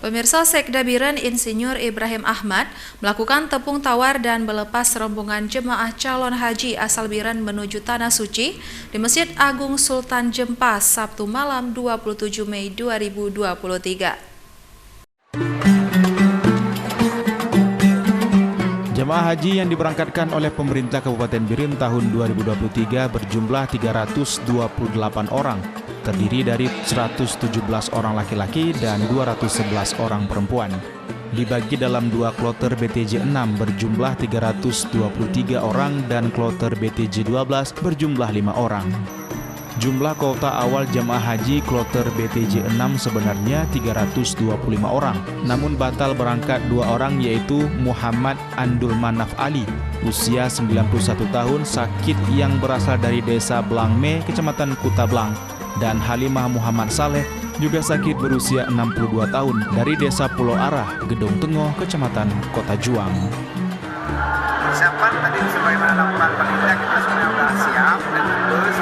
Pemirsa, Sekda Biren Insinyur Ibrahim Ahmad melakukan tepung tawar dan melepas rombongan jemaah calon haji asal Biren menuju Tanah Suci di Masjid Agung Sultan Jempas Sabtu malam 27 Mei 2023. Jemaah haji yang diberangkatkan oleh pemerintah Kabupaten Biren tahun 2023 berjumlah 328 orang, terdiri dari 117 orang laki-laki dan 211 orang perempuan. Dibagi dalam dua kloter BTJ 6 berjumlah 323 orang dan kloter BTJ 12 berjumlah 5 orang. Jumlah kuota awal jemaah haji kloter BTJ 6 sebenarnya 325 orang, namun batal berangkat 2 orang yaitu Muhammad Andul Manaf Ali, usia 91 tahun, sakit yang berasal dari desa Blangme, Kecamatan Kuta Blang, dan Halimah Muhammad Saleh, juga sakit berusia 62 tahun dari desa Pulau Arah, Gedong Tengoh, Kecamatan Kota Juang. Persiapan tadi sebagaimana laporan panitia kita sudah siap dengan bus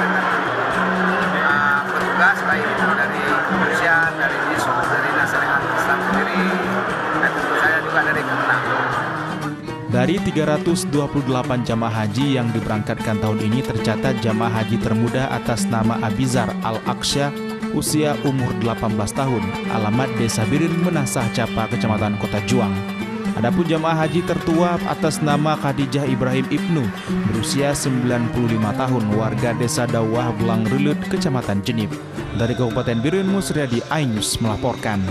dengan petugas baik itu dari kepolisian, dari Disub, dari Nasihat Islam sendiri, dan tentu saja juga dari Kemenang. Dari 328 jamaah haji yang diberangkatkan tahun ini tercatat jamaah haji termuda atas nama Abizar Al-Aksya, usia umur 18 tahun, alamat Desa Biren, Menasah Capa, Kecamatan Kota Juang. Adapun jamaah haji tertua atas nama Khadijah Ibrahim Ibnu, berusia 95 tahun, warga Desa Dawah Belang Relut, Kecamatan Jenip. Dari Kabupaten Biren, Musriadi Ainus melaporkan.